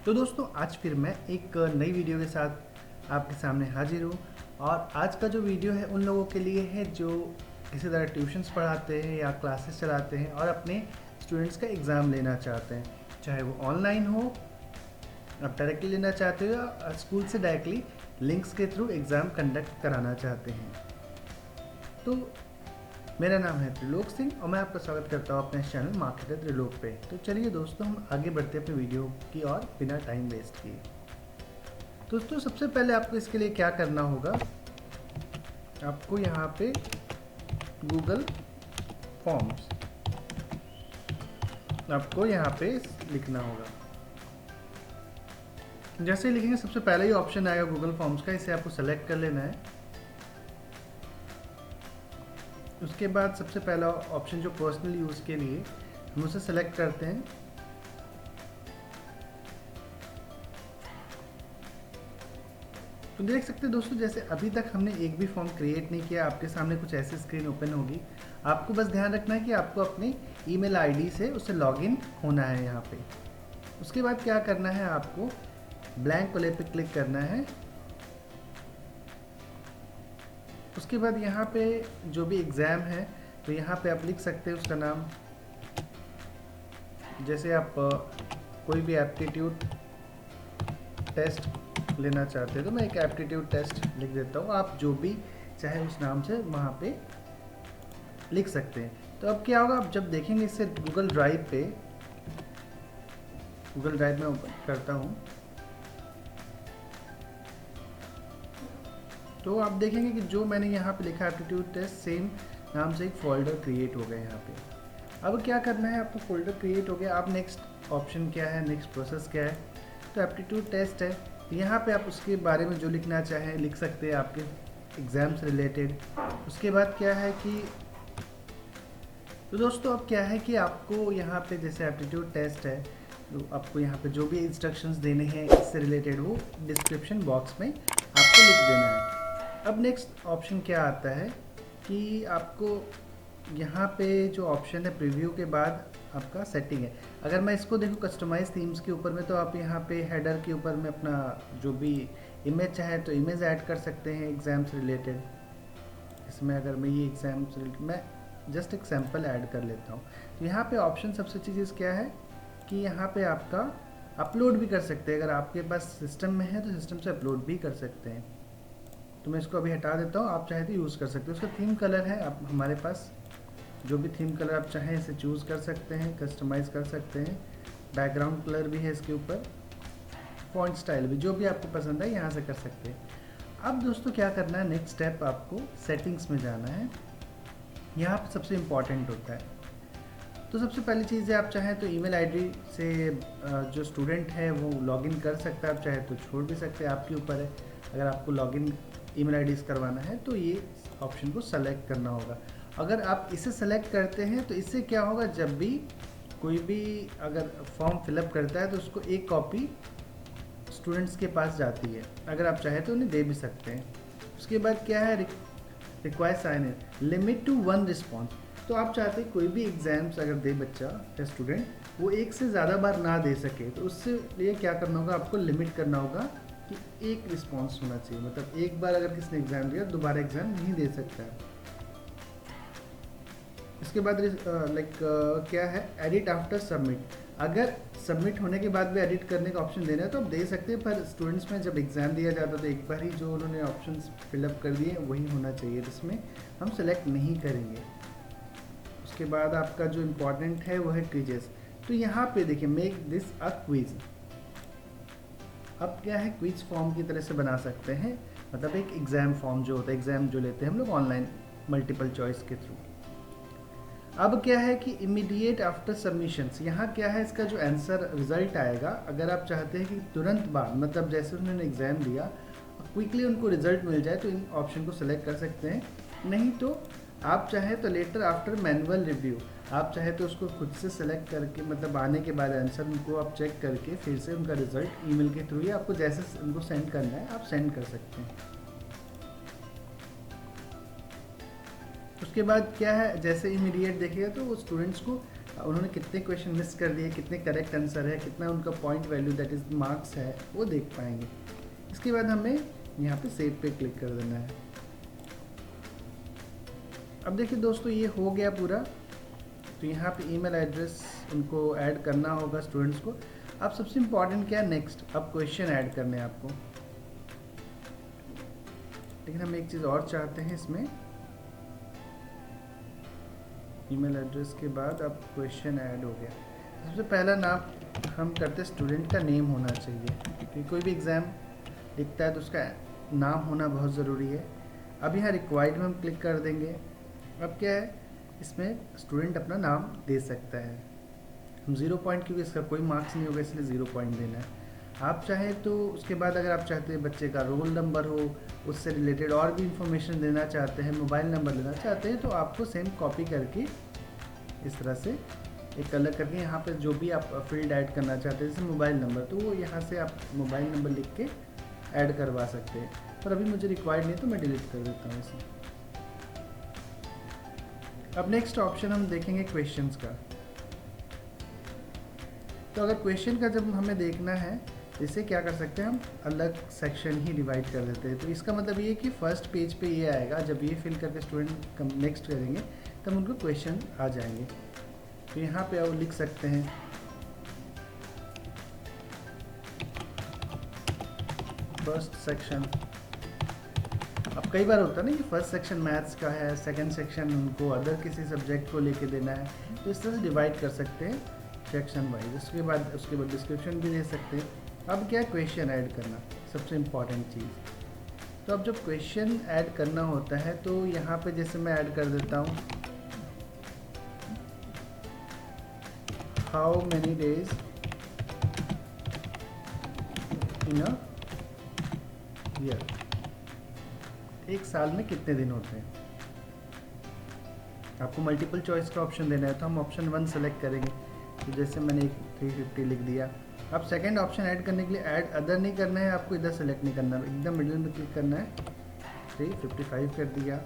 तो दोस्तों आज फिर मैं एक नई वीडियो के साथ आपके सामने हाजिर हूँ। और आज का जो वीडियो है उन लोगों के लिए है जो किसी तरह ट्यूशन्स पढ़ाते हैं या क्लासेस चलाते हैं और अपने स्टूडेंट्स का एग्ज़ाम लेना चाहते हैं, चाहे वो ऑनलाइन हो, आप डायरेक्टली लेना चाहते हो या स्कूल से डायरेक्टली लिंक्स के थ्रू एग्ज़ाम कंडक्ट कराना चाहते हैं। तो मेरा नाम है त्रिलोक सिंह और मैं आपका स्वागत करता हूँ अपने चैनल मार्केटर त्रिलोक पे। तो चलिए दोस्तों हम आगे बढ़ते हैं अपने वीडियो की और बिना टाइम वेस्ट किए। दोस्तों सबसे पहले आपको इसके लिए क्या करना होगा, आपको यहाँ पे गूगल फॉर्म्स आपको यहाँ पे लिखना होगा। जैसे लिखेंगे सबसे पहले ही ऑप्शन आएगा गूगल फॉर्म्स का, इसे आपको सेलेक्ट कर लेना है। उसके बाद सबसे पहला ऑप्शन जो पर्सनल यूज़ के लिए हम उसे सेलेक्ट करते हैं। तो देख सकते हैं दोस्तों, जैसे अभी तक हमने एक भी फॉर्म क्रिएट नहीं किया, आपके सामने कुछ ऐसी स्क्रीन ओपन होगी। आपको बस ध्यान रखना है कि आपको अपनी ईमेल आईडी से उससे लॉगिन होना है यहाँ पे। उसके बाद क्या करना है, आपको ब्लैंक वाले पे क्लिक करना है। उसके बाद यहाँ पे जो भी एग्ज़ाम है तो यहाँ पे आप लिख सकते हैं उसका नाम। जैसे आप कोई भी एप्टीट्यूड टेस्ट लेना चाहते हैं तो मैं एक एप्टीट्यूड टेस्ट लिख देता हूँ। आप जो भी चाहे उस नाम से वहाँ पे लिख सकते हैं। तो अब क्या होगा, आप जब देखेंगे इससे गूगल ड्राइव में ओपन करता हूँ तो आप देखेंगे कि जो मैंने यहाँ पे लिखा एप्टीट्यूड टेस्ट, सेम नाम से एक फ़ोल्डर क्रिएट हो गया यहाँ पे। अब क्या करना है, आपको फ़ोल्डर क्रिएट हो गया। अब नेक्स्ट ऑप्शन क्या है, नेक्स्ट प्रोसेस क्या है, तो एप्टीट्यूड टेस्ट है। यहाँ पे आप उसके बारे में जो लिखना चाहें लिख सकते हैं, आपके एग्ज़ाम से रिलेटेड। उसके बाद क्या है कि तो दोस्तों अब क्या है कि आपको यहाँ पे जैसे एप्टीट्यूड टेस्ट है तो आपको यहाँ पे जो भी इंस्ट्रक्शंस देने हैं इससे रिलेटेड वो डिस्क्रिप्शन बॉक्स में आपको लिख देना है। अब नेक्स्ट ऑप्शन क्या आता है कि आपको यहाँ पे जो ऑप्शन है प्रीव्यू के बाद आपका सेटिंग है। अगर मैं इसको देखूँ कस्टमाइज थीम्स के ऊपर में, तो आप यहाँ पे हेडर के ऊपर में अपना जो भी इमेज चाहे तो इमेज ऐड कर सकते हैं एग्ज़ाम से रिलेटेड। इसमें अगर मैं ये एग्ज़ाम से रिलेटेड मैं जस्ट एक सैम्पल ऐड कर लेता हूँ। तो यहाँ पे ऑप्शन सबसे अच्छी चीज़ क्या है कि यहाँ पे आपका अपलोड भी कर सकते हैं। अगर आपके पास सिस्टम में है तो सिस्टम से अपलोड भी कर सकते हैं। तो मैं इसको अभी हटा देता हूँ, आप चाहे तो यूज़ कर सकते हो। उसका थीम कलर है, आप हमारे पास जो भी थीम कलर आप चाहें इसे चूज़ कर सकते हैं, कस्टमाइज़ कर सकते हैं। बैकग्राउंड कलर भी है इसके ऊपर, फॉन्ट स्टाइल भी, जो भी आपको पसंद है यहाँ से कर सकते हैं। अब दोस्तों क्या करना है, नेक्स्ट स्टेप आपको सेटिंग्स में जाना है। यहाँ पर सबसे इम्पॉर्टेंट होता है। तो सबसे पहली चीज़ है, आप चाहें तो ईमेल आईडी से जो स्टूडेंट है वो लॉगिन कर सकता है, आप चाहे तो छोड़ भी सकते हैं, आपके ऊपर है। अगर आपको लॉगिन ईमेल आईडीज़ करवाना है तो ये ऑप्शन को सेलेक्ट करना होगा। अगर आप इसे सेलेक्ट करते हैं तो इससे क्या होगा, जब भी कोई भी अगर फॉर्म फिलअप करता है तो उसको एक कॉपी स्टूडेंट्स के पास जाती है। अगर आप चाहें तो उन्हें दे भी सकते हैं। उसके बाद क्या है, require sign in, limit to 1 response. तो आप चाहते हैं कोई भी एग्ज़ाम्स अगर दे बच्चा या स्टूडेंट, वो एक से ज़्यादा बार ना दे सके, तो उससे लिए क्या करना होगा, आपको लिमिट करना होगा कि एक रिस्पॉन्स होना चाहिए। मतलब एक बार अगर किसने एग्ज़ाम दिया दोबारा एग्ज़ाम नहीं दे सकता है। इसके बाद क्या है, एडिट आफ्टर सबमिट। अगर सबमिट होने के बाद भी एडिट करने का ऑप्शन देना है तो आप दे सकते हैं, पर स्टूडेंट्स में जब एग्ज़ाम दिया जाता है तो एक बार ही जो उन्होंने ऑप्शन फिलअप कर दिए वही होना चाहिए, जिसमें हम सेलेक्ट नहीं करेंगे। उसके बाद आपका जो इम्पोर्टेंट है वो है क्विजेस। तो यहाँ पे देखिए, मेक दिस अ क्विज। अब क्या है, क्विज फॉर्म की तरह से बना सकते हैं, मतलब एक एग्ज़ाम फॉर्म जो होता है, एग्ज़ाम जो लेते हैं हम लोग ऑनलाइन मल्टीपल चॉइस के थ्रू। अब क्या है कि इमीडिएट आफ्टर सबमिशंस, यहाँ क्या है, इसका जो आंसर रिजल्ट आएगा, अगर आप चाहते हैं कि तुरंत बाद, मतलब जैसे उन्होंने एग्ज़ाम दिया क्विकली उनको रिजल्ट मिल जाए, तो इन ऑप्शन को सेलेक्ट कर सकते हैं। नहीं तो आप चाहें तो लेटर आफ्टर मैनुअल रिव्यू, आप चाहे तो उसको खुद से सेलेक्ट करके, मतलब आने के बाद आंसर उनको आप चेक करके फिर से उनका रिजल्ट ईमेल के थ्रू या आपको जैसे उनको सेंड करना है आप सेंड कर सकते हैं। उसके बाद क्या है, जैसे इमीडिएट देखिएगा तो वो स्टूडेंट्स को उन्होंने कितने क्वेश्चन मिस कर दिए, कितने करेक्ट आंसर है, कितना उनका point value that is marks है, वो देख पाएंगे। इसके बाद हमें यहाँ पे सेव पे क्लिक कर देना है। अब देखिए दोस्तों, ये हो गया पूरा। तो यहाँ पे ईमेल एड्रेस उनको ऐड करना होगा स्टूडेंट्स को। अब सबसे इम्पॉर्टेंट क्या है, नेक्स्ट अब क्वेश्चन ऐड करने हैं आपको। लेकिन हम एक चीज़ और चाहते हैं इसमें, ईमेल एड्रेस के बाद अब क्वेश्चन ऐड हो गया। सबसे पहला नाम हम करते स्टूडेंट का नेम होना चाहिए, क्योंकि कोई भी एग्ज़ाम लिखता है तो उसका नाम होना बहुत ज़रूरी है। अब यहाँ रिक्वायर्ड में हम क्लिक कर देंगे। अब क्या है, इसमें स्टूडेंट अपना नाम दे सकता है। हम 0 पॉइंट, क्योंकि इसका कोई मार्क्स नहीं होगा इसलिए 0 पॉइंट देना है। आप चाहें तो उसके बाद अगर आप चाहते हैं बच्चे का रोल नंबर हो, उससे रिलेटेड और भी इंफॉर्मेशन देना चाहते हैं, मोबाइल नंबर लेना चाहते हैं, तो आपको सेम कॉपी करके इस तरह से एक अलग करके यहाँ पे जो भी आप फील्ड ऐड करना चाहते हैं, जैसे मोबाइल नंबर, तो वो यहाँ से आप मोबाइल नंबर लिख के ऐड करवा सकते हैं। पर अभी मुझे रिक्वायर्ड नहीं तो मैं डिलीट कर देता हूँ इसे। अब नेक्स्ट ऑप्शन हम देखेंगे क्वेश्चंस का। तो अगर क्वेश्चन का जब हमें देखना है, इसे क्या कर सकते हैं, हम अलग सेक्शन ही डिवाइड कर देते हैं। तो इसका मतलब ये कि फर्स्ट पेज पे ये आएगा, जब ये फिल करके स्टूडेंट नेक्स्ट करेंगे तब उनको क्वेश्चन आ जाएंगे। तो यहाँ पे आप लिख सकते हैं फर्स्ट सेक्शन। अब कई बार होता है ना कि फर्स्ट सेक्शन मैथ्स का है, सेकंड सेक्शन उनको अदर किसी सब्जेक्ट को लेके देना है, तो इस तरह से डिवाइड कर सकते हैं सेक्शन वाइज। उसके बाद डिस्क्रिप्शन भी दे सकते हैं। अब क्या है, क्वेश्चन ऐड करना सबसे इम्पॉर्टेंट चीज़। तो अब जब क्वेश्चन ऐड करना होता है तो यहाँ पे जैसे मैं ऐड कर देता हूँ, how many days in a year, एक साल में कितने दिन होते हैं। आपको मल्टीपल चॉइस का ऑप्शन देना है, तो हम ऑप्शन 1 सेलेक्ट करेंगे। तो जैसे मैंने एक 350 लिख दिया। अब सेकंड ऑप्शन ऐड करने के लिए ऐड अदर नहीं करना है, आपको इधर सेलेक्ट नहीं करना है, एकदम मिडिल में क्लिक करना है। 355 कर दिया।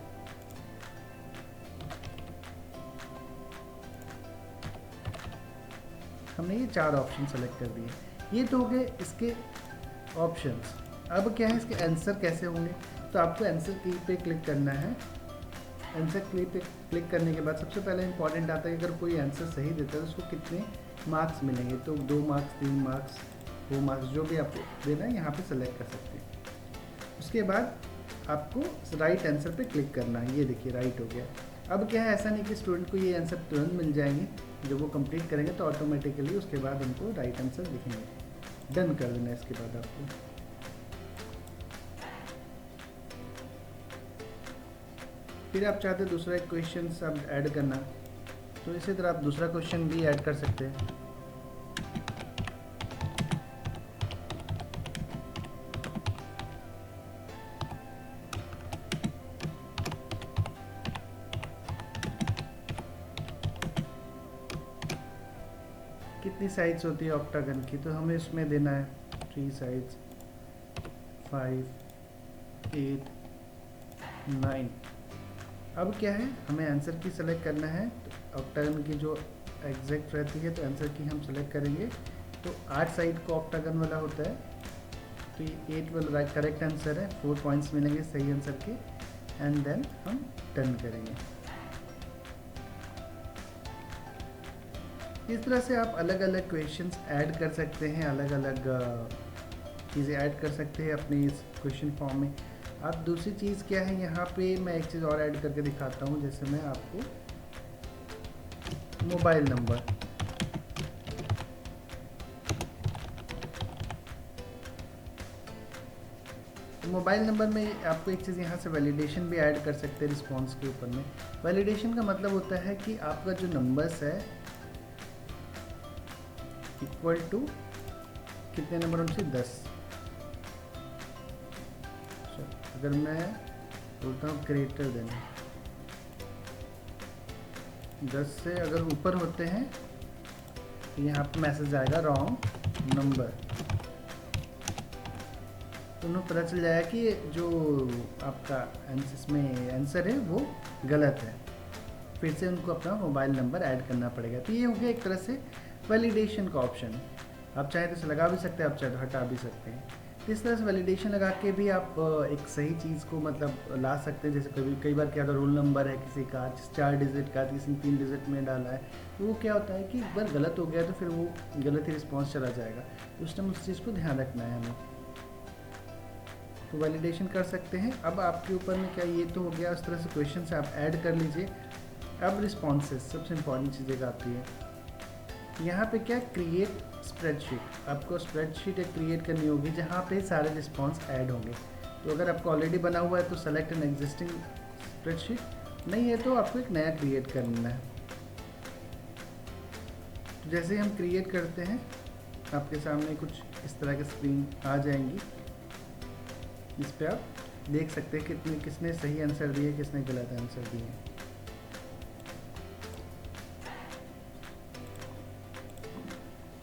हमने ये 4 ऑप्शन सेलेक्ट कर दिए। ये तो हो गए इसके ऑप्शंस। अब क्या है, इसके आंसर कैसे होंगे। तो आपको आंसर की पे क्लिक करना है। आंसर की पे क्लिक करने के बाद सबसे पहले इंपॉर्टेंट आता है कि अगर कोई आंसर सही देता है तो उसको कितने मार्क्स मिलेंगे। तो 2 मार्क्स, 3 मार्क्स, 4 मार्क्स, जो भी आपको देना है यहाँ पे सेलेक्ट कर सकते हैं। उसके बाद आपको राइट आंसर पे क्लिक करना है। ये देखिए राइट हो गया। अब क्या है, ऐसा नहीं कि स्टूडेंट को ये आंसर तुरंत मिल जाएंगे, जब वो कंप्लीट करेंगे तो ऑटोमेटिकली उसके बाद उनको राइट आंसर दिखेंगे। डन कर देना है इसके बाद आपको। फिर आप चाहते हैं दूसरा एक क्वेश्चन सब ऐड करना, तो इसी तरह आप दूसरा क्वेश्चन भी ऐड कर सकते हैं। कितनी साइड्स होती है ऑक्टागन की, तो हमें इसमें देना है 3 साइड्स, 5, 8, 9। अब क्या है, हमें आंसर की सेलेक्ट करना है। तो ऑक्टागन की जो एग्जैक्ट रहती है, तो आंसर की हम सेलेक्ट करेंगे। तो 8 साइड का ऑक्टागन वाला होता है, तो ये 8 वाला करेक्ट आंसर है। 4 पॉइंट्स मिलेंगे सही आंसर के, एंड देन हम डन करेंगे। इस तरह से आप अलग अलग क्वेश्चंस ऐड कर सकते हैं, अलग अलग चीज़ें ऐड कर सकते हैं अपने इस क्वेश्चन फॉर्म में। अब दूसरी चीज़ क्या है, यहाँ पे मैं एक चीज़ और ऐड करके दिखाता हूँ। जैसे मैं आपको मोबाइल नंबर, मोबाइल नंबर में आपको एक चीज़ यहाँ से वैलिडेशन भी ऐड कर सकते हैं रिस्पॉन्स के ऊपर में। वैलिडेशन का मतलब होता है कि आपका जो नंबर्स है इक्वल टू कितने नंबर उनसे 10। अगर मैं बोलता हूँ ग्रेटर देन 10 से अगर ऊपर होते हैं तो यहाँ पर मैसेज आएगा रॉन्ग नंबर, तो उन्हें पता चल जाएगा कि जो आपका इसमें आंसर है वो गलत है। फिर से उनको अपना मोबाइल नंबर ऐड करना पड़ेगा। तो ये हो गया एक तरह से वैलिडेशन का ऑप्शन। आप चाहे तो इसे लगा भी सकते हैं, आप चाहे तो हटा भी सकते हैं। तो इस तरह से वैलिडेशन लगा के भी आप एक सही चीज़ को मतलब ला सकते हैं। जैसे कई बार क्या होता है, रोल नंबर है किसी का 4 डिजिट का, किसी ने 3 डिजिट में डाला है, तो वो क्या होता है कि एक बार गलत हो गया तो फिर वो गलत ही रिस्पॉन्स चला जाएगा। तो उस टाइम उस चीज़ को ध्यान रखना है हमें। तो वैलिडेशन कर सकते हैं। अब आपके ऊपर में क्या, ये तो हो गया, उस तरह से क्वेश्चन से आप ऐड कर लीजिए। अब रिस्पॉन्सेस सबसे इंपॉर्टेंट चीज़ें आती है। यहाँ पे क्या, क्रिएट स्प्रेडशीट। आपको स्प्रेडशीट एक क्रिएट करनी होगी जहाँ पे सारे रिस्पॉन्स ऐड होंगे। तो अगर आपको ऑलरेडी बना हुआ है तो सेलेक्ट एन एग्जिस्टिंग स्प्रेडशीट, नहीं है तो आपको एक नया क्रिएट करना है। तो जैसे हम क्रिएट करते हैं, आपके सामने कुछ इस तरह की स्क्रीन आ जाएंगी। इस पर आप देख सकते हैं किसने सही आंसर दिए, किसने गलत आंसर दिए।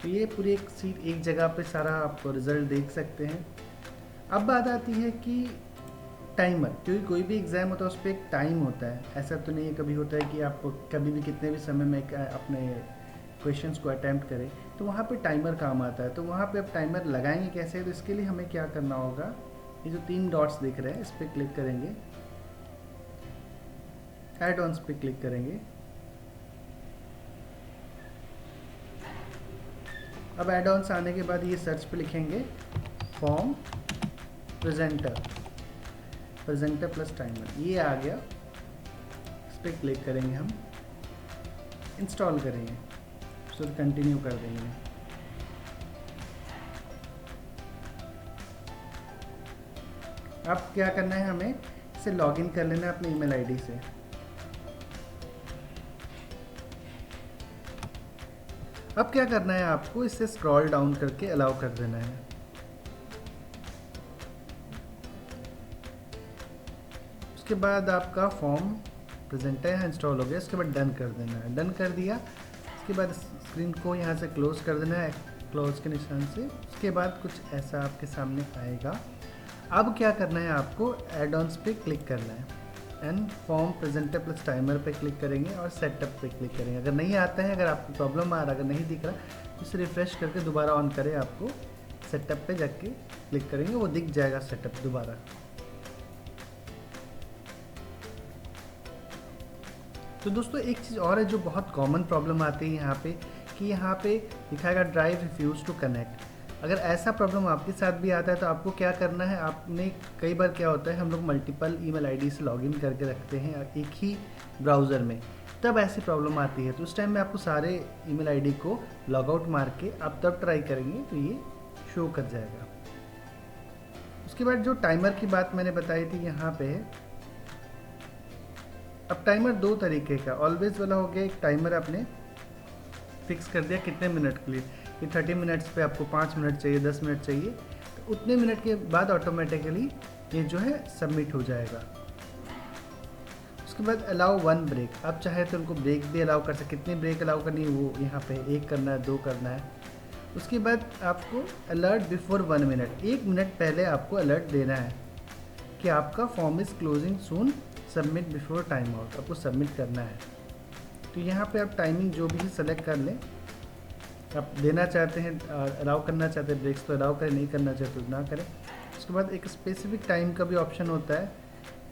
तो ये पूरी एक सीट एक जगह पे सारा आप रिजल्ट देख सकते हैं। अब बात आती है कि टाइमर, क्योंकि कोई भी एग्ज़ाम होता है उस पर एक टाइम होता है। ऐसा तो नहीं है कभी होता है कि आप कभी भी कितने भी समय में अपने क्वेश्चंस को अटैम्प्ट करें, तो वहाँ पे टाइमर काम आता है। तो वहाँ पे आप टाइमर लगाएंगे कैसे, तो इसके लिए हमें क्या करना होगा, ये जो 3 डॉट्स दिख रहे हैं इस पर क्लिक करेंगे, ऐड ऑन्स पे क्लिक करेंगे। अब ऐड ऑन्स आने के बाद ये सर्च पे लिखेंगे फॉर्म प्रेजेंटर प्लस टाइमर, ये आ गया। इस पर क्लिक करेंगे, हम इंस्टॉल करेंगे, फिर कंटिन्यू कर देंगे। अब क्या करना है, हमें इसे लॉगिन कर लेना है अपने ईमेल आईडी से। अब क्या करना है, आपको इसे स्क्रॉल डाउन करके अलाउ कर देना है। उसके बाद आपका फॉर्म प्रेजेंटर यहाँ इंस्टॉल हो गया। उसके बाद डन कर देना है। डन कर दिया, उसके बाद स्क्रीन को यहाँ से क्लोज कर देना है, क्लोज के निशान से। उसके बाद कुछ ऐसा आपके सामने आएगा। अब क्या करना है, आपको एड ऑन्स पे क्लिक करना है and form presenter plus timer पे क्लिक करेंगे और सेटअप पे क्लिक करेंगे। अगर नहीं आता है, अगर आपको प्रॉब्लम आ रहा है, अगर नहीं दिख रहा, तो इसे रिफ्रेश करके दोबारा ऑन करें। आपको सेटअप पे जाके क्लिक करेंगे, वो दिख जाएगा सेटअप दोबारा। तो दोस्तों एक चीज़ और है जो बहुत कॉमन प्रॉब्लम आती है यहाँ पे, कि यहाँ पे दिखाएगा ड्राइव रिफ्यूज़ टू कनेक्ट। अगर ऐसा प्रॉब्लम आपके साथ भी आता है तो आपको क्या करना है, आपने कई बार क्या होता है, हम लोग मल्टीपल ईमेल आईडी से लॉगिन करके रखते हैं एक ही ब्राउज़र में, तब ऐसी प्रॉब्लम आती है। तो उस टाइम में आपको सारे ईमेल आईडी को लॉग आउट मार के आप तब ट्राई करेंगे तो ये शो कर जाएगा। उसके बाद जो टाइमर की बात मैंने बताई थी यहाँ पे, अब टाइमर 2 तरीके का, ऑलवेज वाला हो गया, एक टाइमर आपने फिक्स कर दिया कितने मिनट के लिए, कि 30 मिनट्स पे आपको 5 मिनट चाहिए, 10 मिनट चाहिए, तो उतने मिनट के बाद ऑटोमेटिकली ये जो है सबमिट हो जाएगा। उसके बाद अलाउ 1 ब्रेक, आप चाहे तो उनको ब्रेक भी अलाउ कर सकते, कितनी ब्रेक अलाउ करनी है वो यहाँ पे 1 करना है, 2 करना है। उसके बाद आपको अलर्ट बिफोर 1 मिनट, 1 मिनट पहले आपको अलर्ट देना है कि आपका form is closing soon, submit before time out, आपको सबमिट करना है। तो यहाँ पे आप टाइमिंग जो भी है सेलेक्ट कर लें, आप देना चाहते हैं, अलाउ करना चाहते हैं ब्रेक्स तो अलाउ करें, नहीं करना चाहते तो ना करें। उसके बाद एक स्पेसिफिक टाइम का भी ऑप्शन होता है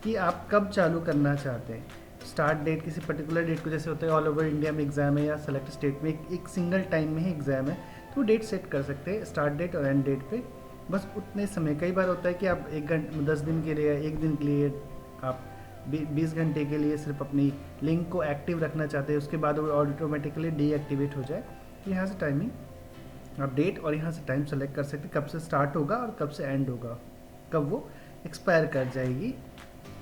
कि आप कब चालू करना चाहते हैं। स्टार्ट डेट किसी पर्टिकुलर डेट को, जैसे होता है ऑल ओवर इंडिया में एग्ज़ाम है या सेलेक्ट स्टेट में एक सिंगल टाइम में ही एग्ज़ाम है, तो डेट सेट कर सकते हैं स्टार्ट डेट और एंड डेट पे, बस उतने समय। कई बार होता है कि आप 1 घंटे 10 दिन के लिए, 1 दिन के लिए, आप 20 घंटे के लिए सिर्फ अपनी लिंक को एक्टिव रखना चाहते हैं, उसके बाद वो ऑटोमेटिकली डीएक्टिवेट हो जाए। तो यहाँ से टाइमिंग आप डेट और यहाँ से टाइम सेलेक्ट कर सकते हैं, कब से स्टार्ट होगा और कब से एंड होगा, कब वो एक्सपायर कर जाएगी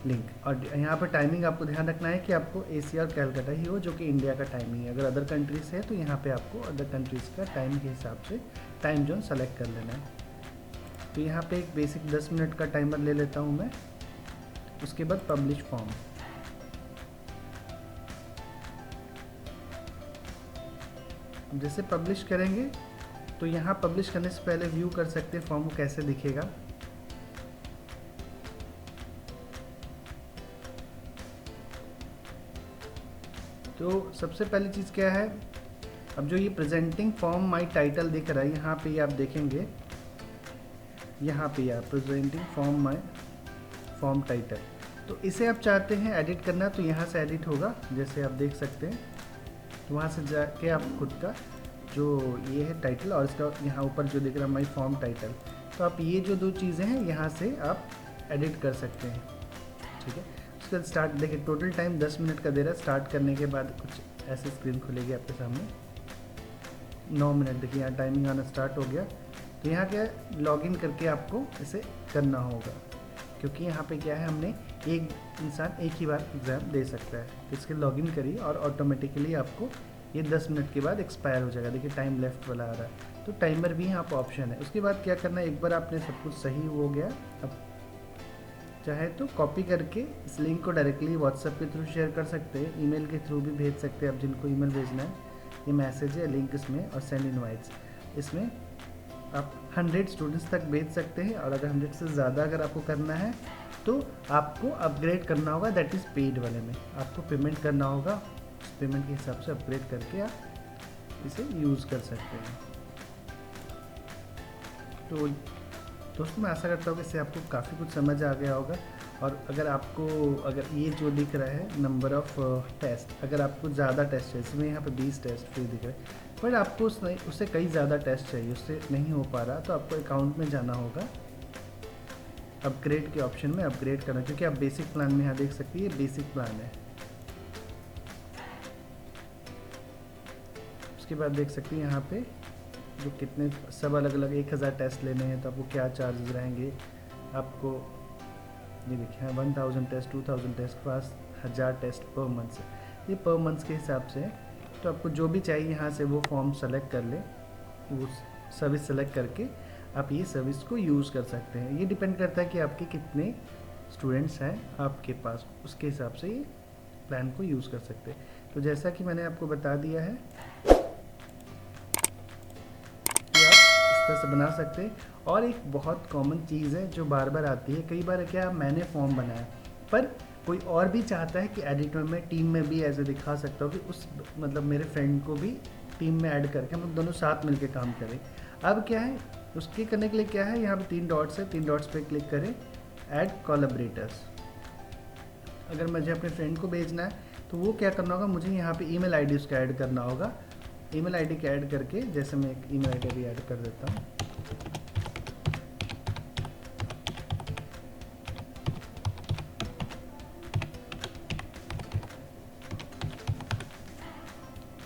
लिंक। और यहाँ पर टाइमिंग आपको ध्यान रखना है कि आपको एशिया और कैलकाटा ही हो, जो कि इंडिया का टाइमिंग है। अगर अदर कंट्रीज है तो यहाँ पे आपको अदर कंट्रीज़ का टाइम के हिसाब से टाइम जोन सेलेक्ट कर लेना है। तो यहाँ पे एक बेसिक 10 मिनट का टाइमर ले लेता हूँ मैं। उसके बाद पब्लिश फॉर्म, जैसे पब्लिश करेंगे तो यहाँ पब्लिश करने से पहले व्यू कर सकते हैं फॉर्म कैसे दिखेगा। तो सबसे पहली चीज़ क्या है, अब जो ये प्रेजेंटिंग फॉर्म माई टाइटल दिख रहा है, यहाँ पे आप देखेंगे, यहाँ पे आप presenting form my form title, तो इसे आप चाहते हैं एडिट करना तो यहाँ से एडिट होगा, जैसे आप देख सकते हैं। तो वहाँ से जाके आप खुद का जो ये है टाइटल और इसका यहाँ ऊपर जो दिख रहा है माई फॉर्म टाइटल, तो आप ये जो दो चीज़ें हैं यहाँ से आप एडिट कर सकते हैं, ठीक है। उसके बाद स्टार्ट, देखिए टोटल टाइम 10 मिनट का दे रहा है। स्टार्ट करने के बाद कुछ ऐसे स्क्रीन खुलेगी आपके सामने, 9 मिनट, देखिए यहाँ टाइमिंग आना स्टार्ट हो गया। तो यहाँ क्या लॉगिन करके आपको इसे करना होगा, क्योंकि यहाँ पे क्या है, हमने एक इंसान एक ही बार एग्ज़ाम दे सकता है। तो इसके लॉगिन करिए और ऑटोमेटिकली आपको ये 10 मिनट के बाद एक्सपायर हो जाएगा। देखिए टाइम लेफ्ट वाला आ रहा है, तो टाइमर भी यहाँ पर ऑप्शन है। उसके बाद क्या करना है, एक बार आपने सब कुछ सही हो गया, अब चाहे तो कॉपी करके इस लिंक को डायरेक्टली व्हाट्सएप के थ्रू शेयर कर सकते हैं, ईमेल के थ्रू भी भेज सकते हैं आप जिनको ईमेल भेजना है। ये मैसेज है, लिंक इसमें, और सेंड इनवाइट्स, इसमें आप 100 स्टूडेंट्स तक भेज सकते हैं। और अगर 100 से ज़्यादा अगर आपको करना है तो आपको अपग्रेड करना होगा, दैट इज़ पेड वाले में आपको पेमेंट करना होगा। उस पेमेंट के हिसाब से अपग्रेड करके आप इसे यूज़ कर सकते हैं। तो दोस्तों मैं आशा करता हूँ कि इससे आपको काफ़ी कुछ समझ आ गया होगा। और अगर ये जो दिख रहा है नंबर ऑफ़ टेस्ट, अगर आपको ज़्यादा टेस्ट चाहिए, इसमें यहाँ पे 20 टेस्ट फ्री दिख रहे हैं, बट आपको उससे कई ज़्यादा टेस्ट चाहिए, उससे नहीं हो पा रहा, तो आपको अकाउंट में जाना होगा, अपग्रेड के ऑप्शन में अपग्रेड करना, क्योंकि आप बेसिक प्लान में यहाँ देख सकते हैं, ये बेसिक प्लान है। उसके बाद देख सकते हैं यहाँ पे जो कितने सब अलग अलग 1000 टेस्ट लेने हैं तो आपको क्या चार्जेस रहेंगे। आपको ये देखिए 1000 test, 2000 test, 1000 test per month से, ये पर मंथ के हिसाब से है। तो आपको जो भी चाहिए यहाँ से वो फॉर्म सेलेक्ट कर ले, वो सर्विस सेलेक्ट करके आप ये सर्विस को यूज़ कर सकते हैं। ये डिपेंड करता है कि आपके कितने स्टूडेंट्स हैं आपके पास, उसके हिसाब से ये प्लान को यूज़ कर सकते हैं। तो जैसा कि मैंने आपको बता दिया है तरह से बना सकते हैं। और एक बहुत कॉमन चीज़ है जो बार बार आती है, कई बार क्या मैंने फॉर्म बनाया पर कोई और भी चाहता है कि एडिटर में टीम में भी ऐसे दिखा सकता हूँ कि उस मतलब मेरे फ्रेंड को भी टीम में ऐड करके हम लोग दोनों साथ मिलकर काम करें। अब क्या है, उसके करने के लिए क्या है, यहाँ पे 3 डॉट्स है, 3 डॉट्स पे क्लिक करें, ऐड कोलैबोरेटर्स। अगर मुझे अपने फ्रेंड को भेजना है तो वो क्या करना होगा, मुझे यहाँ पे ईमेल आईडी उसका ऐड करना होगा। ईमेल आईडी का ऐड करके, जैसे मैं एक ईमेल आईडी भी ऐड कर देता हूँ,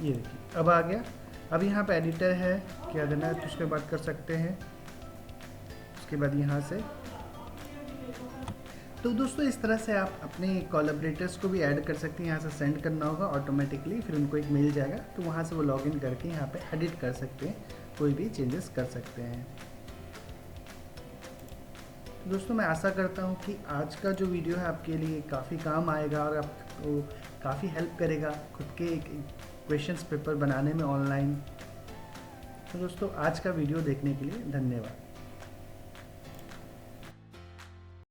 ये देखिए अब आ गया। अब यहाँ पे एडिटर है, क्या देना है तो उसके बाद कर सकते हैं। उसके बाद यहाँ से, तो दोस्तों इस तरह से आप अपने कोलैबोरेटर्स को भी ऐड कर सकते हैं। यहाँ से सेंड करना होगा ऑटोमेटिकली, फिर उनको एक मेल जाएगा, तो वहाँ से वो लॉगिन करके यहाँ पे एडिट कर सकते हैं, कोई भी चेंजेस कर सकते हैं। तो दोस्तों मैं आशा करता हूँ कि आज का जो वीडियो है आपके लिए काफ़ी काम आएगा और आपको काफ़ी हेल्प करेगा खुद के क्वेश्चंस पेपर बनाने में ऑनलाइन। तो दोस्तों आज का वीडियो देखने के लिए धन्यवाद।